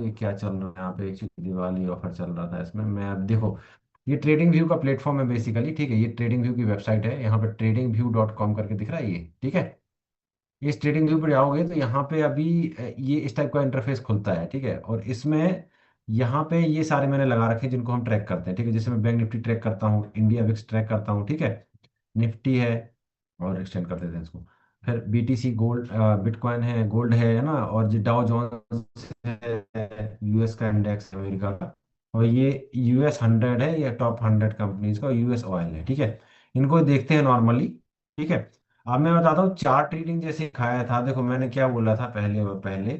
ये क्या चल रहा है यहाँ पे, एक्चुअली दिवाली ऑफर चल रहा था इसमें। मैं अब देखो, ये ट्रेडिंग व्यू का प्लेटफॉर्म है बेसिकली, ठीक है। ये ट्रेडिंग व्यू की वेबसाइट है, यहाँ पे ट्रेडिंग व्यू डॉट कॉम करके दिख रहा है ये, ठीक है। ये इस ट्रेडिंग व्यू पर जाओगे तो यहाँ पे अभी ये इस टाइप का इंटरफेस खुलता है, ठीक है। और इसमें यहाँ पे ये सारे मैंने लगा रखे हैं जिनको हम ट्रैक करते हैं, ठीक है। जैसे मैं बैंक निफ्टी ट्रैक करता हूँ, इंडिया विक्स ट्रैक करता हूँ, ठीक है। निफ्टी है, और एक्सटेंड कर देते हैं इसको। फिर बीटीसी गोल्ड, बिटकॉइन है, गोल्ड है ना। और जो डाउ जोन्स है, यूएस का इंडेक्स है अमेरिका का। और ये US 100 है, ये टॉप 100 कंपनीज का। यूएस ऑयल है, ठीक है। इनको देखते हैं नॉर्मली, ठीक है। अब मैं बताता हूँ चार्ट रीडिंग जैसे खाया था। देखो मैंने क्या बोला था पहले पहले,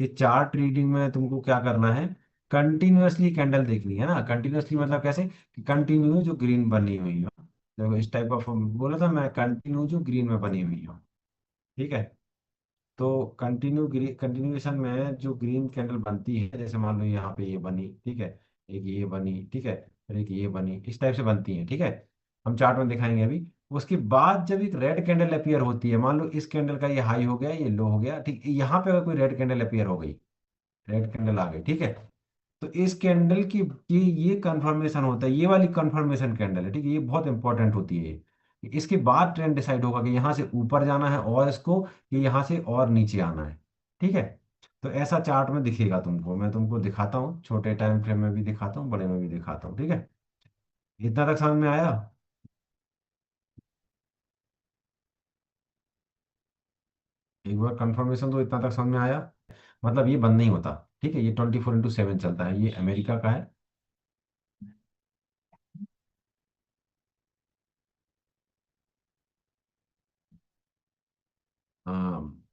कि चार्ट रीडिंग में तुमको क्या करना है, कंटिन्यूअसली कैंडल देखनी है ना। कंटिन्यूअसली मतलब कैसे, कि कंटिन्यू जो ग्रीन बनी हुई हो। देखो इस टाइप का बोला था मैं, कंटिन्यू जो ग्रीन में बनी हुई हो, ठीक है। तो कंटिन्यूएशन में जो ग्रीन कैंडल बनती है, जैसे मान लो यहाँ पे ये बनी, ठीक है। एक ये बनी, ठीक है। फिर एक ये बनी, इस टाइप से बनती है, ठीक है। हम चार्ट में दिखाएंगे अभी। उसके बाद जब एक रेड कैंडल अपीयर होती है, मान लो इस कैंडल का ये हाई हो गया, ये लो हो गया, ठीक। यहाँ पे अगर कोई रेड कैंडल अपीयर हो गई, रेड कैंडल आ गई, ठीक है। तो इस कैंडल की ये कंफर्मेशन होता है, ये वाली कंफर्मेशन कैंडल है, ठीक है। ये बहुत इंपॉर्टेंट होती है इसके बाद ट्रेंड डिसाइड होगा कि यहाँ से ऊपर जाना है और इसको, कि यहाँ से और नीचे आना है, ठीक है। तो ऐसा चार्ट में दिखेगा तुमको। मैं तुमको दिखाता हूँ, छोटे टाइम फ्रेम में भी दिखाता हूँ, बड़े में भी दिखाता हूँ, ठीक है। इतना तक समझ में आया? एक बार कंफर्मेशन तो, इतना तक समझ में आया। मतलब ये बंद नहीं होता, ठीक है। ये 24x7 चलता है, ये अमेरिका का है।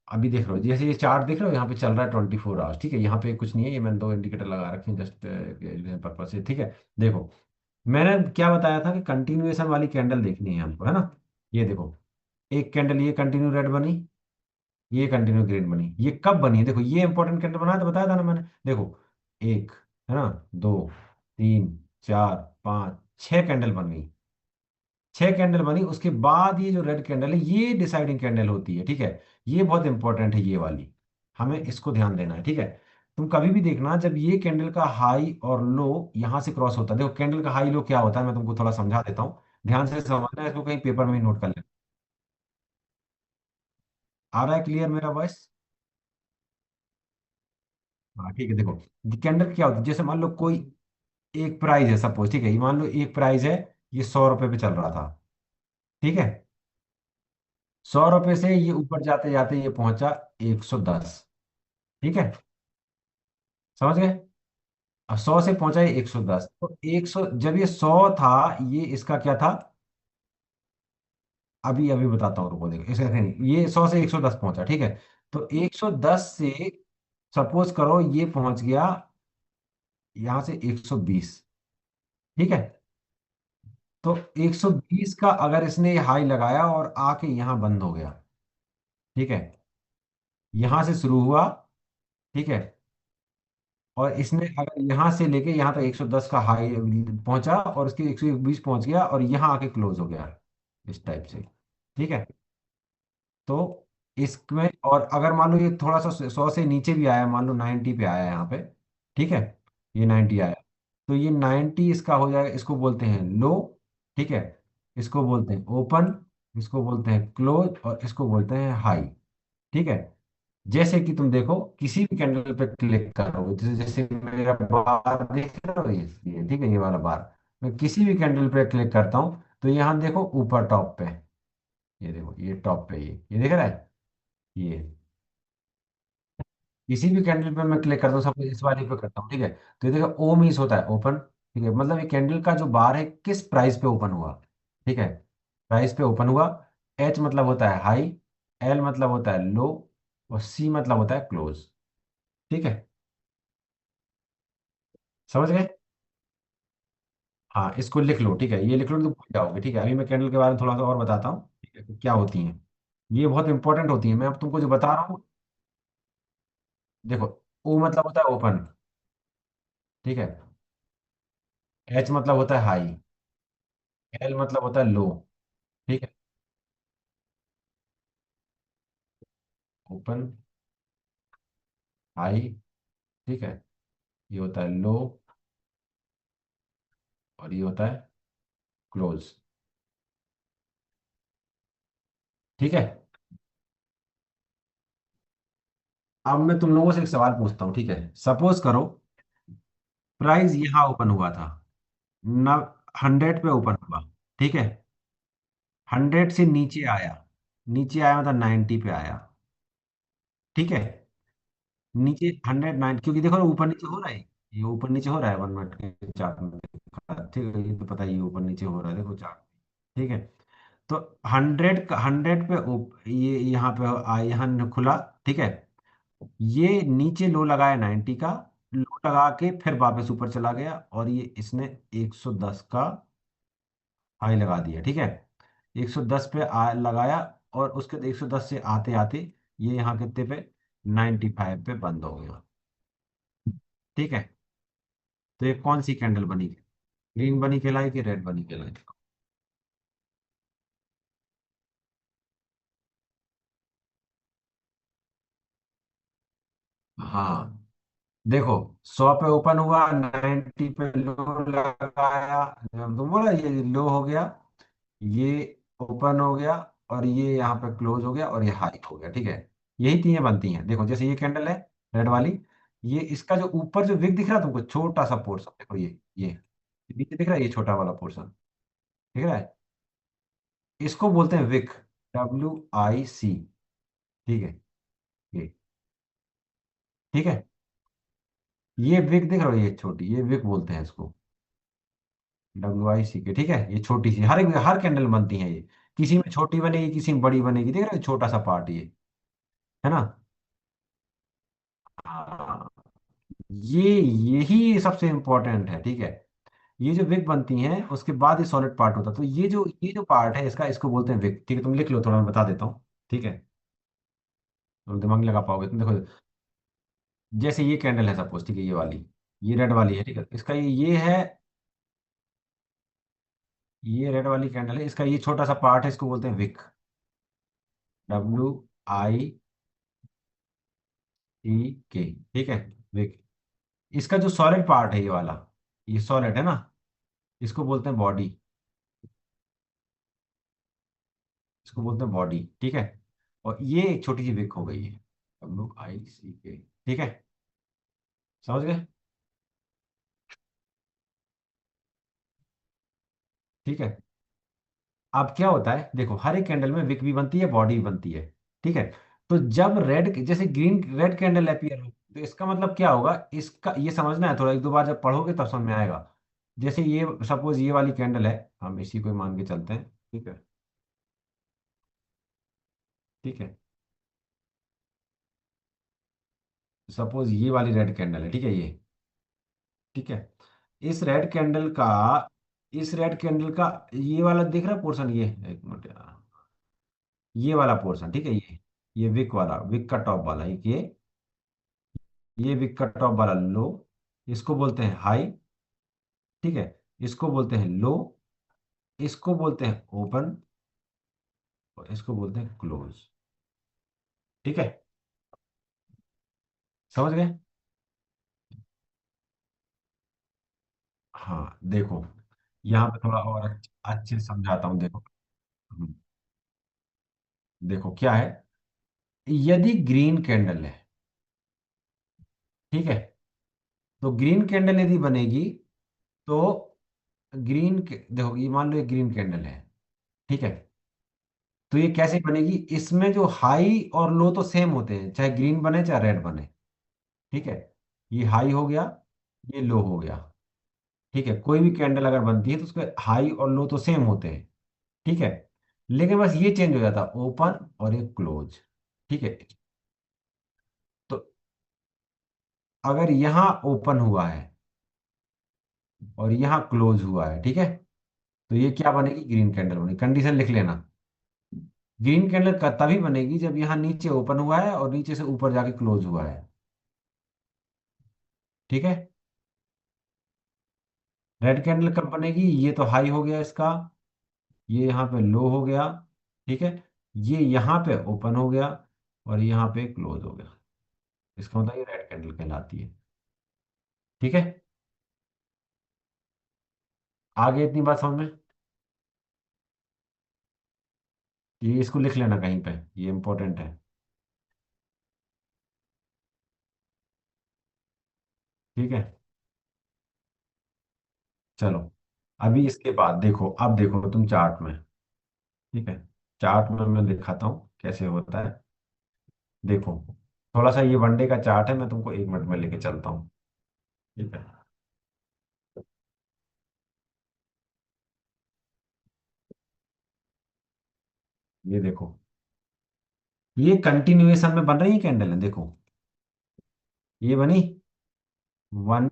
अभी देख रहे हो, जैसे ये चार्ट देख रहे हो, यहाँ पे चल रहा है 24 आवर्स, ठीक है। यहाँ पे कुछ नहीं है, ये मैंने दो इंडिकेटर लगा रखे हैं जस्ट पर्पज से, ठीक है। देखो मैंने क्या बताया था कि कंटिन्यूएशन वाली कैंडल देखनी है हमको, है ना। ये देखो, एक कैंडल ये कंटिन्यू रेड बनी, ये कंटिन्यू ग्रीन बनी। ये कब बनी? देखो ये इंपॉर्टेंट कैंडल बनाया तो बताया था ना मैंने। देखो, एक, है ना, दो, तीन, चार, पाँच, छह कैंडल बन गई। छह कैंडल बनी, उसके बाद ये जो रेड कैंडल है, ये डिसाइडिंग कैंडल होती है, ठीक है। ये बहुत इंपॉर्टेंट है ये वाली, हमें इसको ध्यान देना है, ठीक है। तुम कभी भी देखना, जब ये कैंडल का हाई और लो यहां से क्रॉस होता है, देखो कैंडल का हाई लो क्या होता है, मैं तुमको थोड़ा समझा देता हूँ। ध्यान से समझना, इसको कहीं पेपर में ही नोट कर ले। आ रहा है क्लियर मेरा वॉइस? हाँ ठीक है। देखो कैंडल क्या होती है, जैसे मान लो कोई एक प्राइस है सपोज, ठीक है। ये मान लो एक प्राइस है, ये 100 रुपए पे चल रहा था, ठीक है। 100 रुपए से ये ऊपर जाते जाते ये पहुंचा 110, ठीक है। समझ गए? अब 100 से पहुंचा ये 110, तो 100, जब ये 100 था, ये इसका क्या था? अभी अभी बताता हूँ, रुको। देखो ऐसे नहीं, ये 100 से 110 पहुंचा, ठीक है। तो 110 से सपोज करो ये पहुंच गया यहां से 120, ठीक है। तो 120 का अगर इसने हाई लगाया और आके यहाँ बंद हो गया, ठीक है। यहां से शुरू हुआ, ठीक है। और इसने अगर यहाँ से लेके यहाँ तक 110 का हाई पहुंचा, और उसके 120 पहुंच गया, और यहाँ आके क्लोज हो गया इस टाइप से, ठीक है। तो इसमें, और अगर मान लो ये थोड़ा सा 100 से नीचे भी आया, मान लो 90 पे आया यहाँ पे, ठीक है। ये 90 आया, तो ये 90 इसका हो जाएगा, इसको बोलते हैं लो, ठीक है। इसको बोलते हैं ओपन, इसको बोलते हैं क्लोज, और इसको बोलते हैं हाई, ठीक है। जैसे कि तुम देखो किसी भी कैंडल पे क्लिक करोगे, जैसे जैसे मेरा बार देख रहे हो ये, ठीक है, ये वाला बार। मैं किसी भी कैंडल पे क्लिक करता हूँ तो यहाँ देखो ऊपर टॉप पे, ये देखो ये टॉप पे, ये दिख रहा है ये। किसी भी कैंडल पे मैं क्लिक करता हूँ, सपोज इस वाले पे करता हूँ, ठीक है। तो ये देखो ओ मीन्स होता है ओपन, ठीक है। मतलब ये कैंडल का जो बार है किस प्राइस पे ओपन हुआ, ठीक है। प्राइस पे ओपन हुआ। एच मतलब होता है हाई, एल मतलब होता है लो, और सी मतलब होता है क्लोज, ठीक है। समझ गए? हाँ इसको लिख लो, ठीक है। ये लिख लो तो भूल जाओगे, ठीक है। अभी मैं कैंडल के बारे में थोड़ा सा और बताता हूँ, ठीक है, कि क्या होती हैं। ये बहुत इंपॉर्टेंट होती है, मैं अब तुमको जो बता रहा हूँ। देखो, ओ मतलब होता है ओपन, ठीक है। एच मतलब होता है हाई, एल मतलब होता है लो, ठीक है। ओपन, हाई, ठीक है, ये होता है लो, और ये होता है क्लोज। ठीक है। अब मैं तुम लोगों से एक सवाल पूछता हूँ, ठीक है। सपोज करो प्राइस यहाँ ओपन हुआ था, न 100 पे ओपन हुआ, ठीक है। 100 से नीचे आया, नीचे आया मतलब 90 पे आया, ठीक है। नीचे 109, क्योंकि देखो ऊपर नीचे हो रहा है, ये ऊपर नीचे हो रहा है 1 मिनट के चार्ट में, ठीक है, ये तो पता ही है, ऊपर नीचे हो रहा है, देखो चार्ट। ठीक है। तो 100 पे ये यहाँ पे यहाँ खुला, ठीक है। ये नीचे लो लगाया 90 का, लो लगा के फिर वापस ऊपर चला गया, और ये इसने 110 का हाई लगा दिया, ठीक है। 110 पे लगाया, और उसके 110 से आते आते ये यहाँ कितने पे, 95 पे बंद हो गया, ठीक है। तो ये कौन सी कैंडल बनी, ग्रीन बनी कहलाई कि रेड बनी कहलाई? हाँ, देखो 100 पे ओपन हुआ, 90 पे लो लगाया, जब तुम बोला ये लो हो गया, ये ओपन हो गया, और ये यहाँ पे क्लोज हो गया, और ये हाई हो गया, ठीक है। यही तीन बनती हैं, देखो जैसे ये कैंडल है रेड वाली, ये इसका जो ऊपर जो विक दिख रहा है तुमको, छोटा सा पोर्शन, देखो ये नीचे दिख रहा है, ये छोटा वाला पोर्शन दिख रहा है, इसको बोलते हैं विक, WIC, ठीक है। ये, ठीक है। ये विक दिख रहा है, ये छोटी, ये विक बोलते हैं इसको, WIC के, ठीक है। ये छोटी सी, हर एक हर कैंडल में बनती है ये, किसी में छोटी बनेगी, किसी में बड़ी बनेगी, देख रहे हो छोटा सा पार्ट ये, है ना। हाँ, ये यही सबसे इंपॉर्टेंट है, ठीक है। ये जो विक बनती हैं उसके बाद ये सॉलिड पार्ट होता है, तो ये जो पार्ट है इसका, इसको बोलते हैं विक, ठीक है। तुम लिख लो, थोड़ा मैं बता देता हूँ, ठीक है। तुम दिमाग नहीं लगा पाओगे तुम, देखो जैसे ये कैंडल है सपोज, ठीक है, ये वाली, ये रेड वाली है, ठीक है। इसका ये है, ये रेड वाली कैंडल है, इसका ये छोटा सा पार्ट है, इसको बोलते हैं विक, WIC के, ठीक है, विक। इसका जो सॉलिड पार्ट है ये वाला, ये सॉलिड है ना, इसको बोलते हैं बॉडी, इसको बोलते हैं बॉडी, ठीक है। और ये एक छोटी सी विक हो गई है, WIC के, ठीक है। समझ गए? ठीक है। अब क्या होता है, देखो हर एक कैंडल में विक भी बनती है, बॉडी भी बनती है, ठीक है। तो जब रेड, जैसे ग्रीन रेड कैंडल अपीयर हो, तो इसका मतलब क्या होगा, इसका ये समझना है, थोड़ा एक दो बार जब पढ़ोगे तब समझ में आएगा। जैसे ये सपोज ये वाली कैंडल है, हम इसी को ही मान के चलते हैं, ठीक है। ठीक है। सपोज ये वाली रेड कैंडल है, ठीक है, ये, ठीक है। इस रेड कैंडल का, इस रेड कैंडल का ये वाला दिख रहा पोर्शन, ये एक मिनट ये वाला पोर्शन, ठीक है, ये विक वाला, विक का टॉप वाला, ये विक का टॉप वाला लो, इसको बोलते हैं हाई, ठीक है। इसको बोलते हैं लो, इसको बोलते हैं ओपन, और इसको बोलते हैं क्लोज, ठीक है। समझ गए? हाँ, देखो यहाँ पे थोड़ा और अच्छे से समझाता हूँ, देखो। हम्म, देखो क्या है, यदि ग्रीन कैंडल है, ठीक है, तो ग्रीन कैंडल यदि बनेगी, तो देखो ये मान लो एक ग्रीन कैंडल है, ठीक है। तो ये कैसे बनेगी, इसमें जो हाई और लो तो सेम होते हैं, चाहे ग्रीन बने चाहे रेड बने, ठीक है। ये हाई हो गया, ये लो हो गया, ठीक है। कोई भी कैंडल अगर बनती है तो उसके हाई और लो तो सेम होते हैं, ठीक है। लेकिन बस ये चेंज हो जाता है, ओपन और ये क्लोज, ठीक है। तो अगर यहाँ ओपन हुआ है और यहाँ क्लोज हुआ है, ठीक है, तो ये क्या बनेगी, ग्रीन कैंडल बनेगी। कंडीशन लिख लेना, ग्रीन कैंडल का तभी बनेगी जब यहाँ नीचे ओपन हुआ है और नीचे से ऊपर जाके क्लोज हुआ है, ठीक है। रेड कैंडल कब बनेगी, ये तो हाई हो गया इसका, ये यहाँ पे लो हो गया, ठीक है। ये यहाँ पे ओपन हो गया और यहाँ पे क्लोज हो गया, इसका मतलब ये रेड कैंडल कहलाती है। ठीक है। आगे इतनी बात समझ में। ये इसको लिख लेना कहीं पे, ये इंपॉर्टेंट है। ठीक है। चलो, अभी इसके बाद देखो, अब देखो तुम चार्ट में। ठीक है। चार्ट में मैं दिखाता हूँ कैसे होता है। देखो, थोड़ा सा ये वनडे का चार्ट है, मैं तुमको 1 मिनट में लेके चलता हूँ। ठीक है। ये देखो, ये कंटिन्यूएशन में बन रही है कैंडल है, देखो। ये बनी 1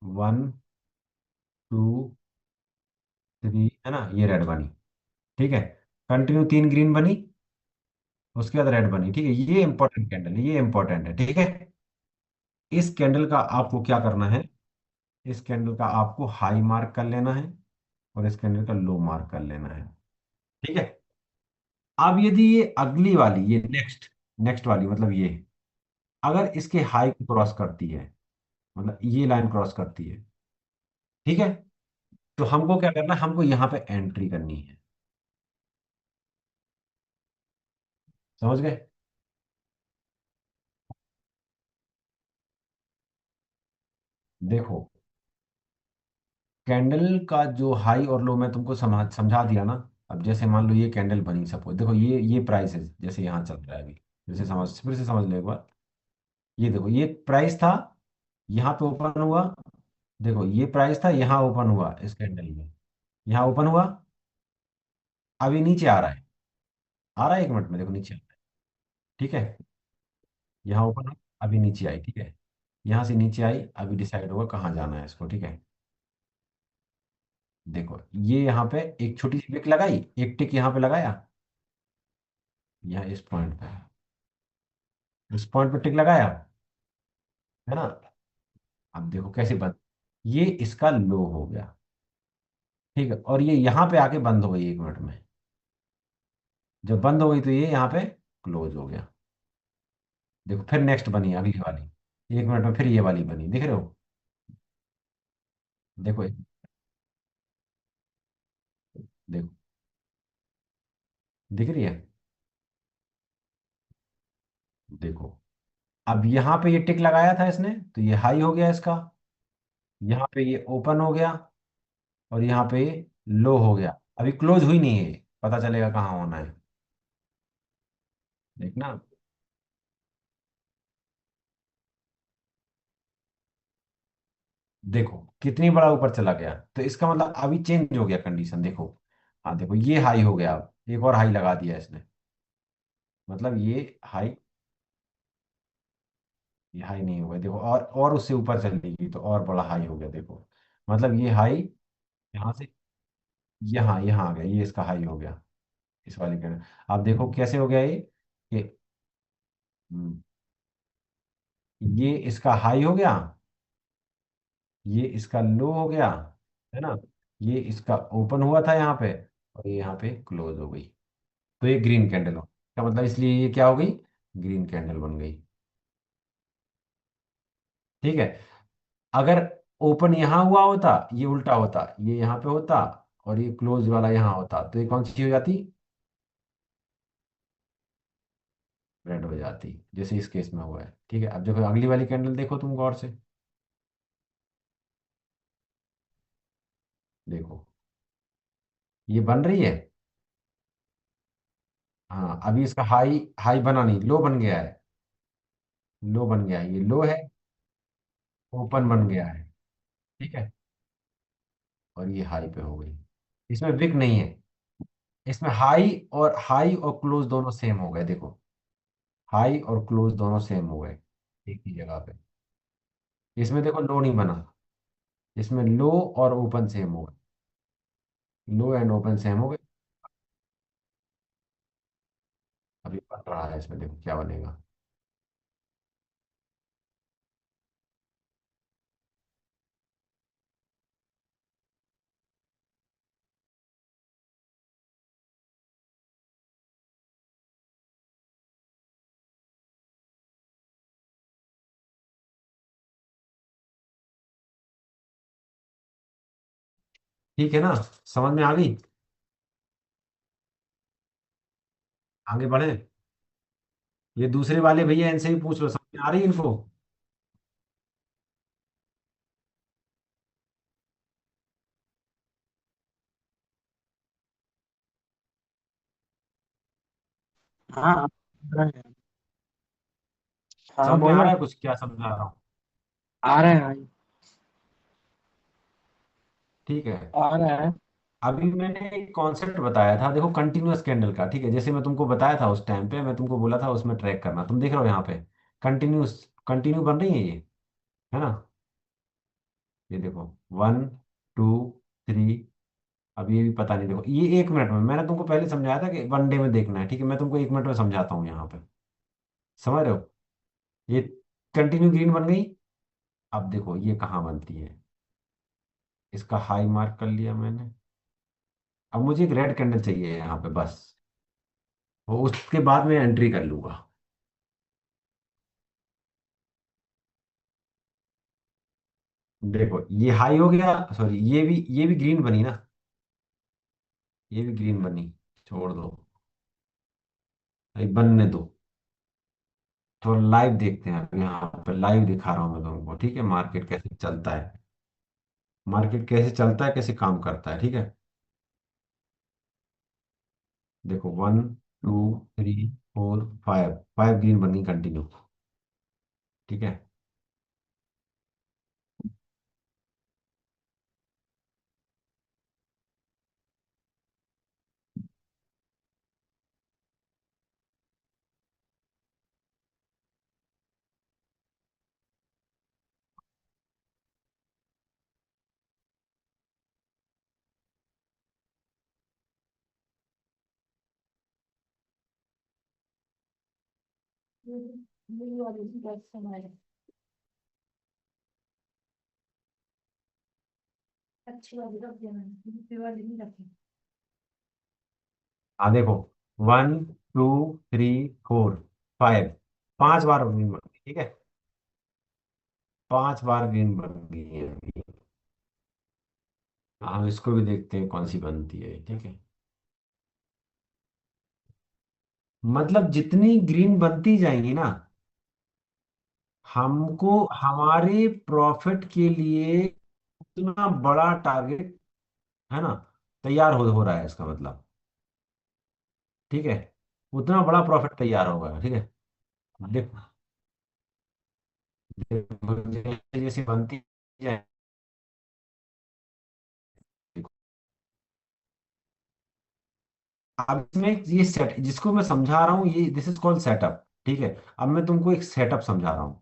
1 2 3, है ना, ये रेड बनी। ठीक है। कंटिन्यू 3 ग्रीन बनी, उसके बाद रेड बनी। ठीक है, ये इंपॉर्टेंट कैंडल है, ये इंपॉर्टेंट है। ठीक है। इस कैंडल का आपको क्या करना है, इस कैंडल का आपको हाई मार्क कर लेना है, और इस कैंडल का लो मार्क कर लेना है। ठीक है। अब यदि ये अगली वाली, ये नेक्स्ट, नेक्स्ट वाली मतलब ये, अगर इसके हाई को क्रॉस करती है, मतलब ये लाइन क्रॉस करती है, ठीक है, तो हमको क्या करना है, हमको यहाँ पे एंट्री करनी है। समझ गए। देखो, कैंडल का जो हाई और लो मैं तुमको समझा दिया ना। अब जैसे मान लो ये कैंडल बनी, सपोज देखो ये प्राइस है, जैसे यहाँ चल रहा है अभी। जैसे समझ, फिर से समझ लो एक बार। ये देखो, ये प्राइस था, यहाँ पे ओपन हुआ। देखो, ये प्राइस था, यहाँ ओपन हुआ इस कैंडल में, यहाँ ओपन हुआ, अभी नीचे आ रहा है। आ रहा है, 1 मिनट में देखो नीचे आ रहा है। ठीक है। यहाँ ओपन हुआ, अभी नीचे आई। ठीक है। यहाँ से नीचे आई, अभी डिसाइड होगा कहाँ जाना है इसको। ठीक है। देखो, ये यहाँ पे एक छोटी सी टिक लगाई, एक टिक यहाँ पे लगाया, यहाँ इस पॉइंट पे, इस पॉइंट पे टिक लगाया, है ना। अब देखो कैसे बंद, ये इसका लो हो गया। ठीक है, और ये यहाँ पे आके बंद हो गई 1 मिनट में। जब बंद हो गई तो ये यहाँ पे क्लोज हो गया। देखो, फिर नेक्स्ट बनी अगली वाली, 1 मिनट में फिर ये वाली बनी, दिख रहे हो। देखो, देखो, दिख रही है। देखो, अब यहाँ पे ये टिक लगाया था इसने, तो ये हाई हो गया इसका। यहाँ पे ये ओपन हो गया, और यहाँ पे ये लो हो गया। अभी क्लोज हुई नहीं है ये, पता चलेगा कहाँ होना है। देखना। देखो कितनी बड़ा ऊपर चला गया, तो इसका मतलब अभी चेंज हो गया कंडीशन, देखो। हाँ देखो, ये हाई हो गया, अब एक और हाई लगा दिया इसने, मतलब ये हाई, ये हाई नहीं हो गया, देखो, और उससे ऊपर चलेगी तो और बड़ा हाई हो गया, देखो। मतलब ये हाई यहाँ से यहाँ यहाँ आ गया, ये इसका हाई हो गया, इस वाले के। आप देखो कैसे हो गया ये, कि हम्म, ये इसका हाई हो गया, ये इसका लो हो गया, है ना, ये इसका ओपन हुआ था यहाँ पे, और ये यहाँ पे क्लोज हो गई। तो ये ग्रीन कैंडल हो, क्या मतलब, इसलिए ये क्या हो गई, ग्रीन कैंडल बन गई। ठीक है। अगर ओपन यहाँ हुआ होता, ये उल्टा होता, ये यहाँ पे होता, और ये क्लोज वाला यहाँ होता, तो ये कौन सी हो जाती, रेड हो जाती, जैसे इस केस में हुआ है। ठीक है। अब देखो अगली वाली कैंडल देखो तुम गौर से। देखो, ये बन रही है। हाँ, अभी इसका हाई, हाई बना नहीं, लो बन गया है। लो बन गया है, ये लो है, ओपन बन गया है। ठीक है। और ये हाई पे हो गई, इसमें विक नहीं है। इसमें हाई और क्लोज दोनों सेम हो गए, देखो। हाई और क्लोज दोनों सेम हो गए, एक ही जगह पे। इसमें देखो लो नहीं बना, इसमें लो और ओपन सेम हो गए, लो एंड ओपन सेम हो गए। अभी बन रहा है इसमें, देखो क्या बनेगा। ठीक है ना, समझ में आ गई? आगे बढ़े। ये दूसरे वाले भैया, इनसे भी पूछ लो, समझ में आ रही है इनको? हाँ आ रहा है। हाँ समझ में आ बोलो। रहा है कुछ क्या समझा रहा हूँ? आ रहा है भाई। ठीक है। आ रहा है। अभी मैंने एक कॉन्सेप्ट बताया था, देखो, कंटिन्यूअस कैंडल का, ठीक है, जैसे मैं तुमको बताया था उस टाइम पे, मैं तुमको बोला था उसमें ट्रैक करना, तुम देख रहे हो यहाँ पे कंटिन्यूअस, कंटिन्यू बन रही है ये, है ना? ये देखो, 1, 2, 3। अब ये भी पता नहीं, देखो ये 1 मिनट में, मैंने तुमको पहले समझाया था कि 1 डे में देखना है, ठीक है, मैं तुमको 1 मिनट में समझाता हूँ यहाँ पे। समझ रहे हो? ये कंटिन्यू ग्रीन बन गई। अब देखो ये कहाँ बनती है, इसका हाई मार्क कर लिया मैंने। अब मुझे एक रेड कैंडल चाहिए यहाँ पे बस, वो उसके बाद मैं एंट्री कर लूंगा। देखो ये हाई हो गया, सॉरी, ये भी ग्रीन बनी ना, ये भी ग्रीन बनी। छोड़ दो, अभी बनने दो। तो लाइव देखते हैं, अभी यहाँ पे लाइव दिखा रहा हूँ मैं तुमको, ठीक है, मार्केट कैसे चलता है, मार्केट कैसे चलता है, कैसे काम करता है, ठीक है। देखो 1, 2, 3, 4, 5, 5 ग्रीन बनी कंटिन्यू, ठीक है। ये वाली भी बात सुनाई। अच्छी वाली रख देना, दूसरी वाली नहीं रखी। हाँ देखो, 1, 2, 3, 4, 5, 5 बार ग्रीन बन गई, ठीक है, 5 बार ग्रीन बन गई है अभी। हम इसको भी देखते हैं कौन सी बनती है, ठीक है। मतलब जितनी ग्रीन बनती जाएंगी ना, हमको हमारे प्रॉफिट के लिए उतना बड़ा टारगेट, है ना, तैयार हो रहा है, इसका मतलब, ठीक है, उतना बड़ा प्रॉफिट तैयार होगा, ठीक है। देखो, देखो जैसे जैसे बनती जाए, देखो, अब इसमें ये सेट जिसको मैं समझा रहा हूँ, ये दिस इज कॉल्ड सेटअप, ठीक है। अब मैं तुमको एक सेटअप समझा रहा हूँ,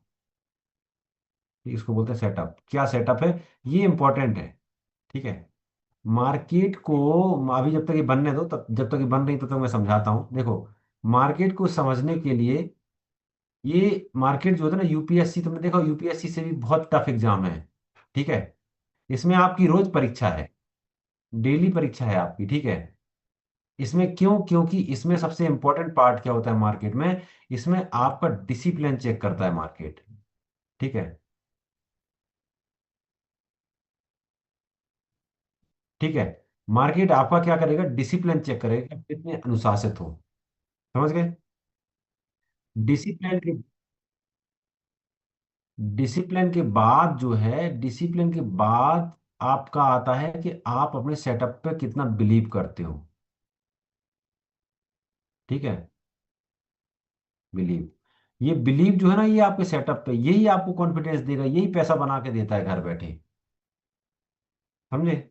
इसको बोलते हैं सेटअप। क्या सेटअप है? ये इंपॉर्टेंट है, ठीक है। मार्केट को अभी जब तक ये बनने दो, तब जब तक ये बन रही तब तक मैं समझाता हूँ, देखो। मार्केट को समझने के लिए, ये मार्केट जो होता है ना, यूपीएससी, तुमने देखा यूपीएससी से भी बहुत टफ एग्जाम है, ठीक है। इसमें आपकी रोज परीक्षा है, डेली परीक्षा है आपकी, ठीक है। इसमें क्यों? क्योंकि इसमें सबसे इंपॉर्टेंट पार्ट क्या होता है मार्केट में, इसमें आपका डिसिप्लिन चेक करता है मार्केट, ठीक है। ठीक है, मार्केट आपका क्या करेगा, डिसिप्लिन चेक करेगा कि आप कितने अनुशासित हो। समझ गए? डिसिप्लिन के डिसिप्लिन के बाद जो है, डिसिप्लिन के बाद आपका आता है कि आप अपने सेटअप पे कितना बिलीव करते हो, ठीक है। बिलीव, ये बिलीव जो है ना, ये आपके सेटअप पे, यही आपको कॉन्फिडेंस देगा, यही पैसा बना के देता है घर बैठे। समझे?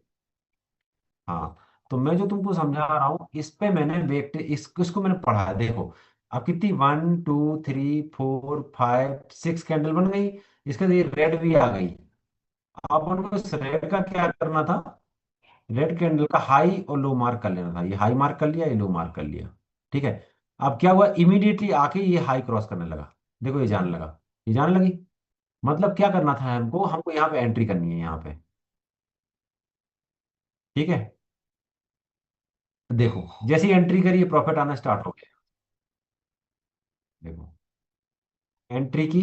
हाँ। तो मैं जो तुमको समझा रहा हूँ, इस पे मैंने वेट इसको मैंने पढ़ा है, देखो। अब कितनी, 1, 2, 3, 4, 5, 6 कैंडल बन गई, इसके बाद ये रेड भी आ गई। अब उनको इस रेड का क्या करना था, रेड कैंडल का हाई और लो मार्क कर लेना था, ये हाई मार्क कर लिया, ये लो मार्क कर लिया, ठीक है। अब क्या हुआ, इमीडिएटली आके ये हाई क्रॉस करने लगा, देखो ये जाने लगा, ये जाने लगी। मतलब क्या करना था हमको, हमको यहाँ पे एंट्री करनी है, यहाँ पे, ठीक है। देखो जैसे ही एंट्री करी, प्रॉफिट आना स्टार्ट हो गया, देखो, एंट्री की,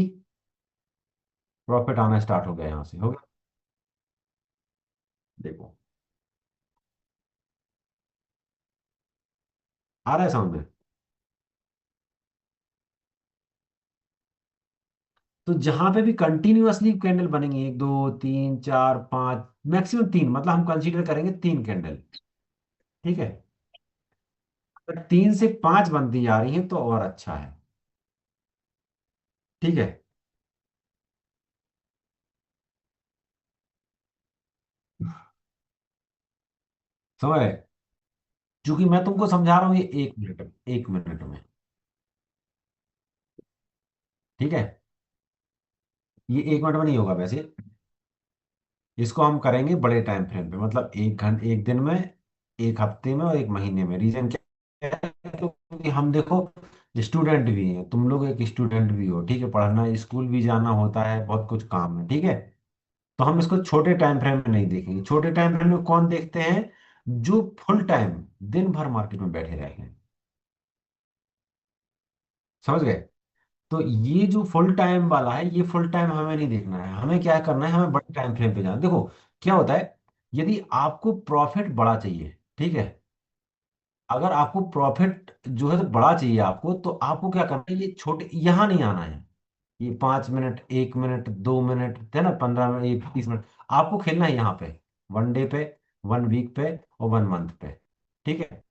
प्रॉफिट आना स्टार्ट हो गया, यहाँ से हो गया, देखो। आ रहा है समझ में? तो जहां पे भी कंटिन्यूअसली कैंडल बनेंगे, एक दो तीन चार पांच, मैक्सिमम तीन, मतलब हम कंसीडर करेंगे तीन कैंडल, ठीक है? अगर तीन से पांच बनती जा रही हैं तो और अच्छा है, ठीक है? समझ रहे? क्योंकि मैं तुमको समझा रहा हूँ ये 1 मिनट, 1 मिनट में, ठीक है? ये 1 मिनट में नहीं होगा वैसे। इसको हम करेंगे बड़े टाइम फ्रेम पे, मतलब 1 घंटे, एक दिन में, एक हफ्ते में और एक महीने में। रीजन क्या है? क्योंकि हम देखो स्टूडेंट भी हैं, तुम लोग एक स्टूडेंट भी हो, ठीक है? पढ़ना, स्कूल भी जाना होता है, बहुत कुछ काम है, ठीक है? तो हम इसको छोटे टाइम फ्रेम में नहीं देखेंगे। छोटे टाइम फ्रेम में कौन देखते हैं? जो फुल टाइम दिन भर मार्केट में बैठे रहे हैं। समझ गए? तो ये जो फुल टाइम वाला है, ये फुल टाइम हमें नहीं देखना है। हमें क्या करना है? हमें बड़े टाइम फ्रेम पे जाना। देखो क्या होता है, यदि आपको प्रॉफिट बड़ा चाहिए, ठीक है? अगर आपको प्रॉफिट जो है तो बड़ा चाहिए आपको, तो आपको क्या करना है? ये छोटे यहाँ नहीं आना है। ये 5 मिनट, 1 मिनट, 2 मिनट है ना, 15 मिनट, ये 30 मिनट, आपको खेलना है यहाँ पे, 1 डे पे, 1 वीक पे और 1 मंथ पे, ठीक है?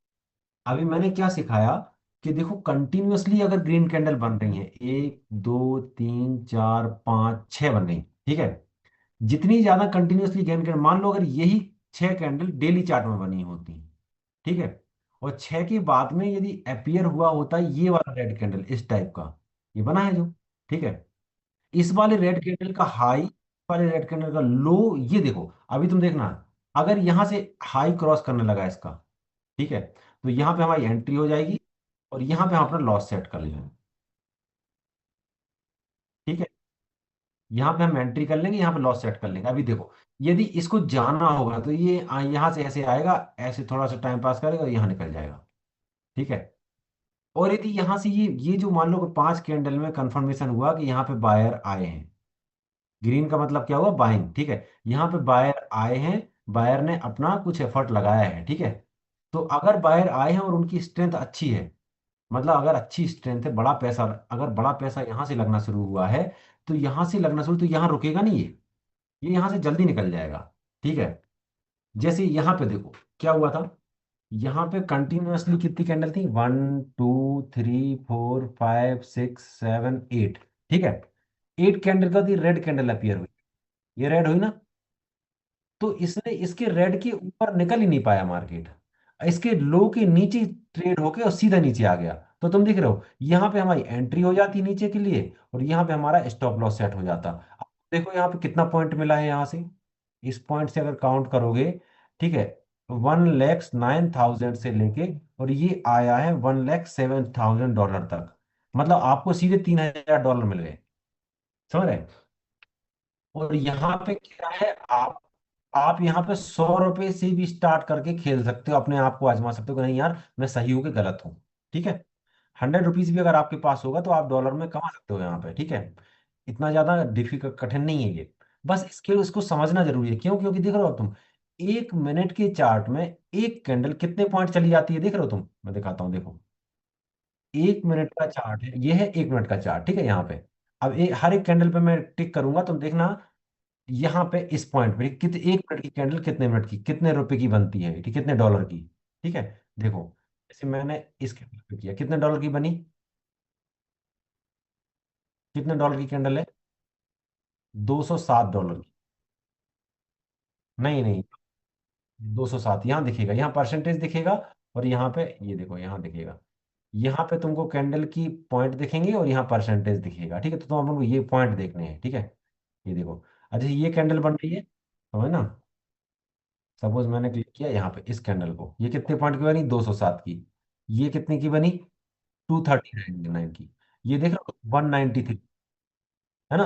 अभी मैंने क्या सिखाया कि देखो कंटिन्यूअसली अगर ग्रीन कैंडल बन रही है, एक दो तीन चार पाँच छह बन रही, ठीक है? जितनी ज्यादा कंटिन्यूअसली ग्रीन कैंडल, मान लो अगर यही छह कैंडल डेली चार्ट में बनी होती, ठीक है? और छह के बाद में यदि अपियर हुआ होता है ये वाला रेड कैंडल इस टाइप का, ये बना है जो, ठीक है? इस वाले रेड कैंडल का हाई, वाले रेड कैंडल का लो, ये देखो अभी तुम देखना, अगर यहां से हाई क्रॉस करने लगा इसका, ठीक है? तो यहाँ पे हमारी एंट्री हो जाएगी और यहाँ पे हम अपना लॉस सेट कर लेंगे, ठीक है? यहाँ पे हम एंट्री कर लेंगे, यहाँ पे लॉस सेट कर लेंगे। अभी देखो, यदि इसको जाना होगा तो ये यहाँ से ऐसे आएगा, ऐसे थोड़ा सा टाइम पास करेगा और यहाँ निकल जाएगा, ठीक है? और यदि यहाँ से ये जो मान लो कि 5 कैंडल में कंफर्मेशन हुआ कि यहाँ पे बायर आए हैं, ग्रीन का मतलब क्या हुआ? बाइंग, ठीक है? यहाँ पे बायर आए हैं, बायर ने अपना कुछ एफर्ट लगाया है, ठीक है? तो अगर बायर आए हैं और उनकी स्ट्रेंथ अच्छी है, मतलब अगर अच्छी स्ट्रेंथ है, बड़ा पैसा, अगर बड़ा पैसा यहाँ से लगना शुरू हुआ है, तो यहाँ से लगना शुरू, तो यहाँ रुकेगा नहीं ये यहाँ से जल्दी निकल जाएगा, ठीक है? जैसे यहाँ पे देखो क्या हुआ था, यहाँ पे कंटिन्यूअसली कितनी कैंडल थी? 1 2 3 4 5 6 7 8, ठीक है? 8 कैंडल का रेड कैंडल अपीयर हुई, ये रेड हुई ना? तो इसने इसके रेड के ऊपर निकल ही नहीं पाया मार्केट, इसके लो के नीचे ट्रेड होके और सीधा नीचे आ गया। तो तुम देख रहे हो यहाँ पे हमारी एंट्री हो जाती नीचे के लिए और यहाँ पे हमारा स्टॉप लॉस सेट हो जाता। अब देखो यहाँ पे कितना पॉइंट मिला है यहाँ से, इस पॉइंट से अगर काउंट करोगे, ठीक है? 1,09,000 से लेके और ये आया है 1,07,000 डॉलर तक, मतलब आपको सीधे $3,000 मिल गए। समझ रहे? और यहाँ पे क्या है, आप यहाँ पे 100 रुपए से भी स्टार्ट करके खेल सकते हो, अपने आप को आजमा सकते हो कि नहीं यार मैं सही हूँ कि गलत हूँ, ठीक है? 100 रुपीज भी अगर आपके पास होगा तो आप डॉलर में कमा सकते हो यहाँ पे, ठीक है? इतना ज्यादा डिफिकल्ट, कठिन नहीं है ये। बस इसको समझना जरूरी है। क्यों? क्योंकि देख रहे हो तुम 1 मिनट के चार्ट में एक कैंडल कितने पॉइंट चली जाती है, देख रहे हो तुम? मैं दिखाता हूँ, देखो। 1 मिनट का चार्ट है, ये है 1 मिनट का चार्ट, ठीक है? यहाँ पे अब हर एक कैंडल पे मैं टिक करूंगा, तुम देखना यहाँ पे इस पॉइंट पे कितने, 1 मिनट की कैंडल कितने मिनट की, कितने रुपए की बनती है, ठीक, कितने डॉलर की, ठीक है? देखो जैसे मैंने इस कैंडल पे किया, कितने डॉलर की बनी? कितने डॉलर की कैंडल है? $207 की। नहीं नहीं, 207 यहाँ दिखेगा, यहाँ परसेंटेज दिखेगा। और यहाँ पे ये देखो, यहाँ दिखेगा, यहाँ पे तुमको कैंडल की पॉइंट दिखेंगे और यहाँ परसेंटेज दिखेगा, ठीक है? तो तुम हमको ये पॉइंट देखने हैं, ठीक है? ये देखो, अच्छा ये कैंडल बन रही है, समझ ना? सपोज मैंने क्लिक किया यहाँ पे इस कैंडल को, ये कितने पॉइंट की बनी? 207 की। ये कितने की बनी? 239 की। ये देख रहे हो 193, है ना?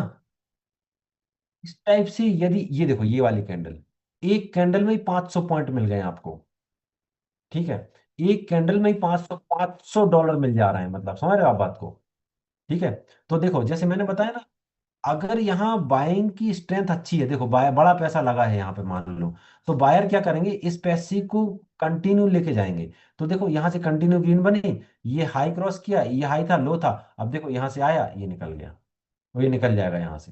इस टाइप से यदि ये देखो ये वाली कैंडल, एक कैंडल में ही 500 पॉइंट मिल गए आपको, ठीक है? एक कैंडल में ही 500 $500 मिल जा रहे हैं, मतलब समझ रहे हो आप बात को? ठीक है? तो देखो जैसे मैंने बताया ना, अगर यहाँ बाइंग की स्ट्रेंथ अच्छी है, देखो बाय बड़ा पैसा लगा है यहाँ पे मान लो, तो बायर क्या करेंगे, इस पैसे को कंटिन्यू लेके जाएंगे। तो देखो यहाँ से कंटिन्यू ग्रीन बनी, ये हाई क्रॉस किया, ये हाई था लो था, अब देखो यहाँ से आया ये निकल गया, और ये निकल जाएगा यहाँ से,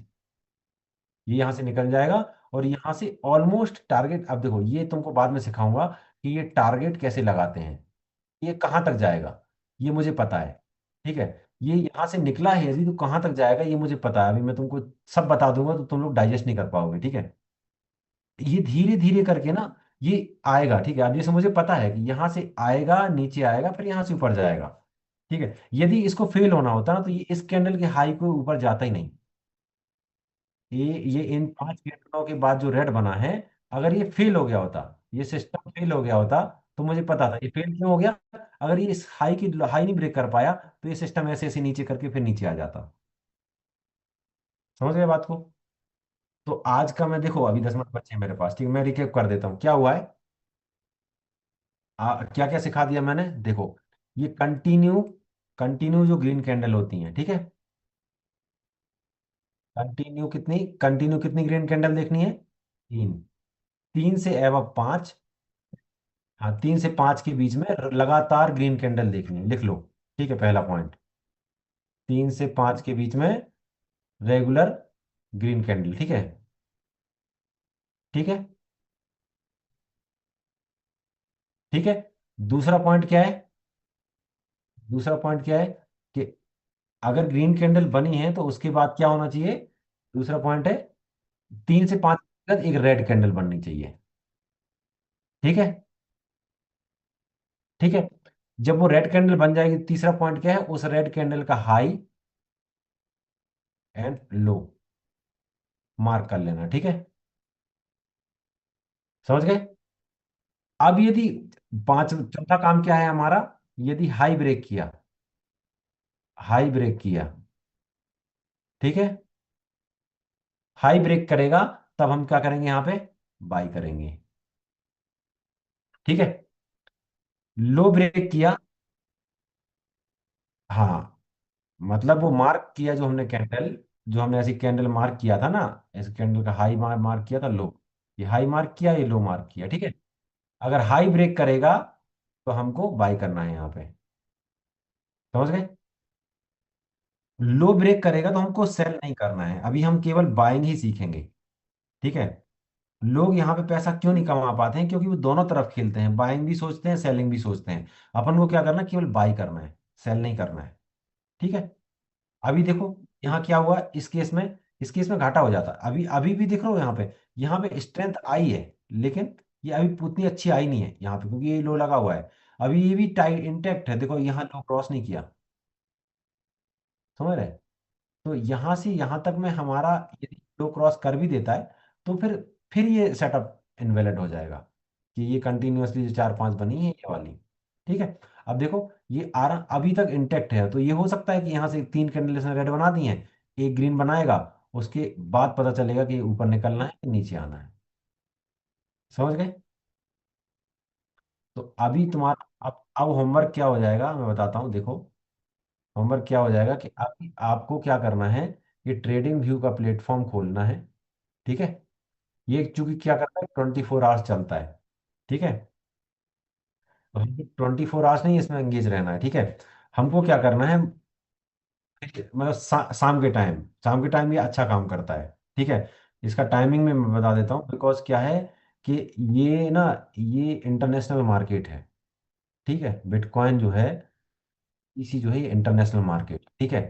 ये यहाँ से निकल जाएगा, और यहाँ से ऑलमोस्ट टारगेट। अब देखो ये तुमको बाद में सिखाऊंगा कि ये टारगेट कैसे लगाते हैं, ये कहाँ तक जाएगा ये मुझे पता है। ठीक है, ये यहाँ से निकला है यदि तो कहाँ तक जाएगा ये मुझे पता है, अभी मैं तुमको सब बता दूंगा तो तुम लोग डाइजेस्ट नहीं कर पाओगे। ठीक है, ये धीरे धीरे करके ना ये आएगा। ठीक है, अब जैसे मुझे पता है कि यहाँ से आएगा नीचे आएगा फिर यहाँ से ऊपर जाएगा। ठीक है, यदि इसको फेल होना होता ना तो ये इस कैंडल के हाई को ऊपर जाता ही नहीं। ये इन 5 कैंडलों के बाद जो रेड बना है, अगर ये फेल हो गया होता, ये सिस्टम फेल हो गया होता, तो मुझे पता था ये फेल क्यों हो गया। अगर ये इस हाई नहीं ब्रेक कर पाया तो ये सिस्टम ऐसे ऐसे नीचे करके फिर नीचे आ जाता। समझ गए बात को। तो आज का मैं देखो अभी 10 मिनट बचे हैं मेरे पास, ठीक है, मैं रिकेप कर देता हूँ क्या हुआ है। क्या क्या सिखा दिया मैंने, देखो ये कंटिन्यू, कंटिन्यू जो ग्रीन कैंडल होती हैं, ठीक है, कंटिन्यू कितनी ग्रीन कैंडल देखनी है, 3, 3 से एव 5, हाँ 3 से 5 के बीच में लगातार ग्रीन कैंडल देखनी है, लिख लो। ठीक है, पहला पॉइंट, 3 से 5 के बीच में रेगुलर ग्रीन कैंडल, ठीक है। ठीक है, ठीक है, दूसरा पॉइंट क्या है, दूसरा पॉइंट क्या है कि अगर ग्रीन कैंडल बनी है तो उसके बाद क्या होना चाहिए, दूसरा पॉइंट है 3 से 5 के बाद एक रेड कैंडल बननी चाहिए। ठीक है, ठीक है, जब वो रेड कैंडल बन जाएगी, तीसरा पॉइंट क्या है, उस रेड कैंडल का हाई एंड लो मार्क कर लेना। ठीक है, समझ गए। अब यदि चौथा काम क्या है हमारा, यदि हाई ब्रेक किया, हाई ब्रेक किया, ठीक है, हाई ब्रेक करेगा, तब हम क्या करेंगे यहाँ पे, बाई करेंगे। ठीक है, लो ब्रेक किया, हाँ, मतलब वो मार्क किया जो हमने कैंडल, जो हमने ऐसी कैंडल मार्क किया था ना, इस कैंडल का हाई मार्क किया था, लो, ये हाई मार्क किया, ये लो मार्क किया। ठीक है, अगर हाई ब्रेक करेगा तो हमको बाई करना है यहाँ पे। समझ गए, लो ब्रेक करेगा तो हमको सेल नहीं करना है, अभी हम केवल बाइंग ही सीखेंगे। ठीक है, लोग यहाँ पे पैसा क्यों नहीं कमा पाते हैं, क्योंकि वो दोनों तरफ खेलते हैं, बाइंग भी सोचते हैं सेलिंग भी सोचते हैं। अपन को क्या करना है, केवल बाई करना है, सेल नहीं करना है। ठीक है, अभी देखो यहाँ क्या हुआ इस केस में, इस केस में घाटा हो जाता, अभी अभी भी देख रहे हो यहाँ पे स्ट्रेंथ आई है, लेकिन ये अभी उतनी अच्छी आई नहीं है यहाँ पे, क्योंकि ये लो लगा हुआ है। अभी ये भी टाइट इंटेक्ट है, देखो यहाँ लो क्रॉस नहीं किया, समझ रहे। तो यहाँ से यहाँ तक में हमारा यदि लो क्रॉस कर भी देता है तो फिर ये सेटअप इनवैलिड हो जाएगा, कि ये कंटिन्यूअसली जो 4 5 बनी है ये वाली। ठीक है, अब देखो ये आरा अभी तक इंटेक्ट है, तो ये हो सकता है कि यहाँ से 3 कैंडल इसने रेड बना दी हैं, एक ग्रीन बनाएगा, उसके बाद पता चलेगा कि ऊपर निकलना है कि नीचे आना है। समझ गए। तो अभी तुम्हारा अब होमवर्क क्या हो जाएगा मैं बताता हूँ, देखो होमवर्क क्या हो जाएगा कि अभी आपको क्या करना है, ये ट्रेडिंग व्यू का प्लेटफॉर्म खोलना है। ठीक है, ये चूंकि क्या करता है 24 आवर्स चलता है। ठीक है, तो हमको 24 आवर्स नहीं इसमें एंगेज रहना है। ठीक है, हमको क्या करना है, मतलब शाम के टाइम ये अच्छा काम करता है। ठीक है, इसका टाइमिंग में मैं बता देता हूँ, बिकॉज क्या है कि ये ना, ये इंटरनेशनल मार्केट है। ठीक है, बिटकॉइन जो है, इसी जो है ये इंटरनेशनल मार्केट। ठीक है,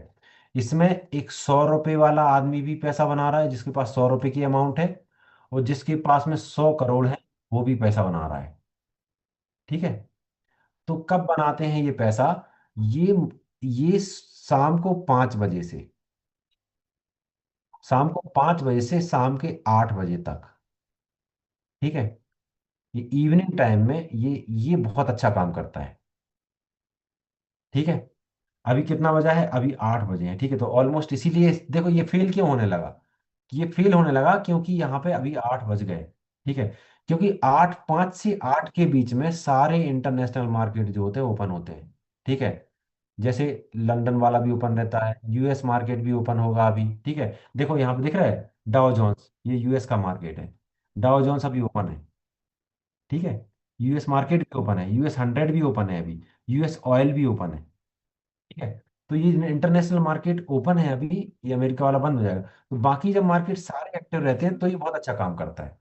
इसमें एक 100 रुपए वाला आदमी भी पैसा बना रहा है, जिसके पास 100 रुपए की अमाउंट है, और जिसके पास में 100 करोड़ है वो भी पैसा बना रहा है। ठीक है, तो कब बनाते हैं ये पैसा, ये ये शाम को 5 बजे से, शाम को 5 बजे से शाम के 8 बजे तक। ठीक है, ये इवनिंग टाइम में ये बहुत अच्छा काम करता है। ठीक है, अभी कितना बजा है, अभी 8 बजे है। ठीक है, तो ऑलमोस्ट इसीलिए देखो ये फेल क्यों होने लगा, ये फेल होने लगा क्योंकि यहाँ पे अभी 8 बज गए। ठीक है, क्योंकि 5 से 8 के बीच में सारे इंटरनेशनल मार्केट जो होते हैं ओपन होते हैं। ठीक है, जैसे लंदन वाला भी ओपन रहता है, यूएस मार्केट भी ओपन होगा अभी, ठीक है। देखो यहाँ पे दिख रहा है डाउ जोन्स, ये यूएस का मार्केट है। डाउ जोन्स अभी ओपन है, ठीक है। यूएस मार्केट भी ओपन है, US 100 भी ओपन है अभी, यूएस ऑयल भी ओपन है, ठीक है। तो ये इंटरनेशनल मार्केट ओपन है अभी, ये अमेरिका वाला बंद हो जाएगा। तो बाकी जब मार्केट सारे एक्टिव रहते हैं तो ये बहुत अच्छा काम करता है।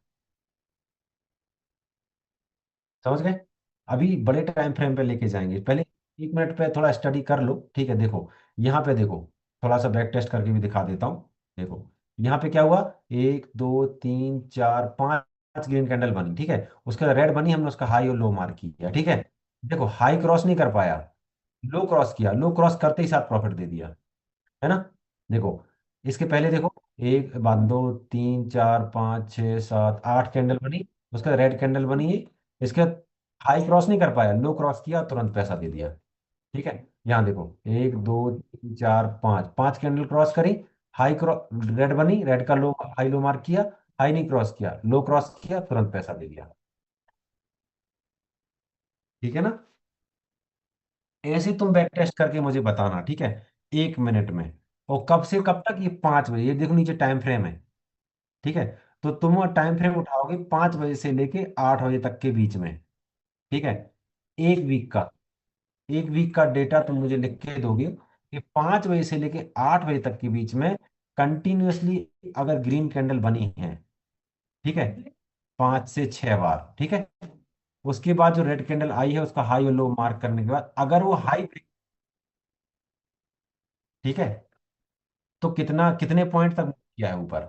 समझ गए। अभी बड़े टाइम फ्रेम पे लेके जाएंगे, पहले 1 मिनट पे थोड़ा स्टडी कर लो, ठीक है। देखो यहाँ पे देखो, थोड़ा सा बैक टेस्ट करके भी दिखा देता हूँ। देखो यहाँ पे क्या हुआ, 1 2 3 4 5 ग्रीन कैंडल बनी, ठीक है। उसके बाद रेड बनी, हमने उसका हाई और लो मार्क किया, ठीक है। देखो हाई क्रॉस नहीं कर पाया, लो क्रॉस किया, लो क्रॉस करते ही साथ प्रॉफिट दे दिया, है ना। देखो इसके पहले देखो, 1 2 3 4 5 6 7 8 कैंडल बनी, उसका रेड कैंडल बनी है। इसके बाद हाई क्रॉस नहीं कर पाया, लो क्रॉस किया, तुरंत पैसा दे दिया, ठीक है। यहाँ देखो 1 2 3 4 5 5 कैंडल क्रॉस करी, हाई क्रॉस रेड बनी, रेड का लो हाई लो मार्क किया, हाई नहीं क्रॉस किया, लो क्रॉस किया, तुरंत पैसा दे दिया, ठीक है ना। ऐसे तुम बैक टेस्ट करके मुझे बताना, ठीक है, 1 मिनट में। और कब से कब तक, ये 5 बजे, ये देखो नीचे टाइम फ्रेम है, ठीक है। तो तुम टाइम फ्रेम उठाओगे 5 बजे से लेके 8 बजे तक के बीच में, ठीक है। एक वीक का, एक वीक का डेटा तुम मुझे लिख के दोगे कि 5 बजे से लेके 8 बजे तक के बीच में कंटिन्यूअसली अगर ग्रीन कैंडल बनी है, ठीक है, 5 से 6 बार, ठीक है। उसके बाद जो रेड कैंडल आई है उसका हाई और लो मार्क करने के बाद अगर वो हाई, ठीक है, तो कितना कितने पॉइंट तक किया है ऊपर,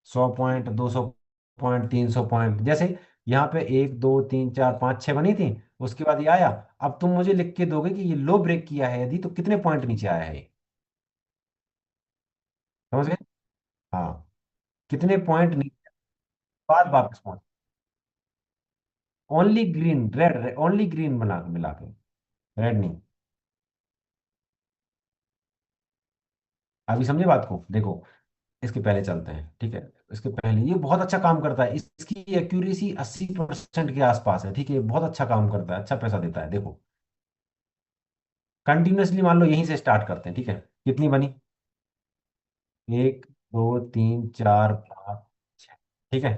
100 पॉइंट, 200 पॉइंट, 300 पॉइंट, जैसे यहाँ पे 1 2 3 4 5 6 बनी थी। उसके बाद ये आया, अब तुम मुझे लिख के दोगे कि ये लो ब्रेक किया है यदि, तो कितने पॉइंट नीचे आया है ये। समझ गए। हाँ, कितने पॉइंट नीचे बाद वापस पहुंच। Only green, red, only green बना मिला के, रेड नहीं। अभी समझे बात को, देखो इसके पहले चलते हैं, ठीक है। इसके पहले ये बहुत अच्छा काम करता है, इसकी एक्यूरेसी 80% के आसपास है, ठीक है। बहुत अच्छा काम करता है, अच्छा पैसा देता है। देखो कंटिन्यूअसली मान लो यहीं से स्टार्ट करते हैं, ठीक है। कितनी बनी, 1 2 3 4 5 6, ठीक है।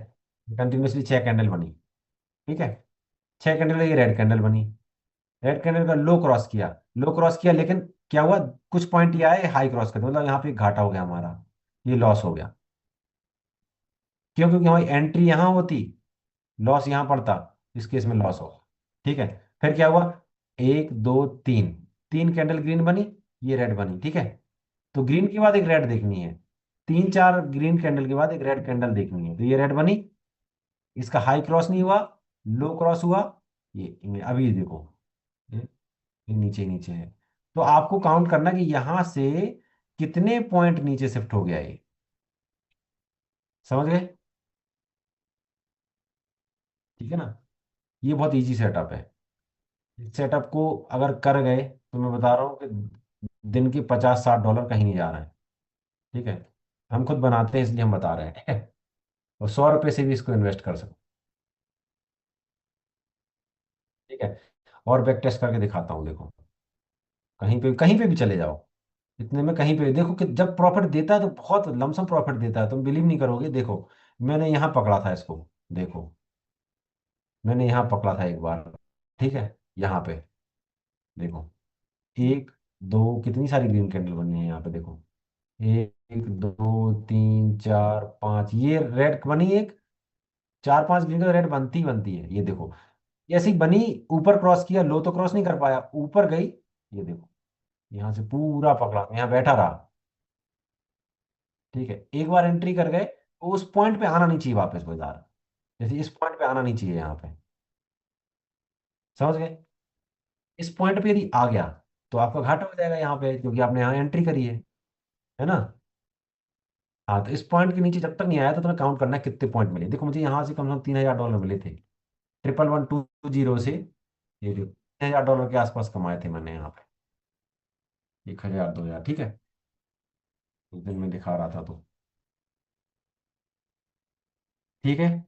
कंटिन्यूअसली 6 कैंडल बनी, ठीक है। 6 कैंडल, ये रेड कैंडल बनी, रेड कैंडल का लो क्रॉस किया, लो क्रॉस किया, लेकिन क्या हुआ, कुछ पॉइंट ये आए हाई क्रॉस कर, मतलब यहाँ पे घाटा हो गया हमारा, ये लॉस हो गया। क्यों, क्योंकि हमारी एंट्री यहाँ होती, लॉस यहाँ पड़ता, इस केस में लॉस हो, ठीक है। फिर क्या हुआ, 1 2 3, 3 कैंडल ग्रीन बनी, ये रेड बनी, ठीक है। तो ग्रीन के बाद एक रेड देखनी है, 3 4 ग्रीन कैंडल के बाद एक रेड कैंडल देखनी है, तो ये रेड बनी, इसका हाई क्रॉस नहीं हुआ, लो क्रॉस हुआ, ये अभी ये देखो, ये नीचे नीचे है। तो आपको काउंट करना कि यहां से कितने पॉइंट नीचे शिफ्ट हो गया ये। समझ गए, ठीक है ना। ये बहुत इजी सेटअप है। इस सेटअप को अगर कर गए तो मैं बता रहा हूँ कि दिन के 50 60 डॉलर कहीं नहीं जा रहे हैं, ठीक है। हम खुद बनाते हैं इसलिए हम बता रहे हैं, ठीक है। और 100 रुपये से भी इसको इन्वेस्ट कर सकते, ठीक है। और बैक टेस्ट करके दिखाता हूँ, देखो कहीं पे भी चले जाओ, इतने में कहीं पे देखो कि जब प्रॉफिट देता है तो बहुत लमसम प्रॉफिट देता है, तुम बिलीव नहीं करोगे। देखो मैंने यहाँ पकड़ा था इसको, देखो मैंने यहाँ पकड़ा था एक बार, ठीक है। यहाँ पे देखो, 1 2 कितनी सारी ग्रीन कैंडल बनी है यहाँ पे, देखो 1 2 3 4 5, ये रेड बनी एक, 4 5 ग्रीन का रेड बनती ही बनती है, ये देखो। ऐसी बनी, ऊपर क्रॉस किया, लो तो क्रॉस नहीं कर पाया, ऊपर गई, ये देखो, यहाँ से पूरा पकड़ा, यहाँ बैठा रहा, ठीक है। एक बार एंट्री कर गए तो उस पॉइंट पे आना नहीं चाहिए वापस बाजार, जैसे इस पॉइंट पे आना नहीं चाहिए यहाँ पे। समझ गए। इस पॉइंट पे यदि आ गया तो आपका घाटा हो जाएगा यहाँ पे, क्योंकि आपने यहाँ एंट्री करी है ना। हाँ, तो इस पॉइंट के नीचे जब तक नहीं आया तो तुम्हें काउंट करना है कितने पॉइंट मिले। देखो मुझे यहाँ से कम से कम $3000 मिले थे, 11120 से, ये जो $3000 के आसपास कमाए थे मैंने यहाँ पे, 1000 2000, ठीक है। उस दिन मैं दिखा रहा था तो, ठीक है।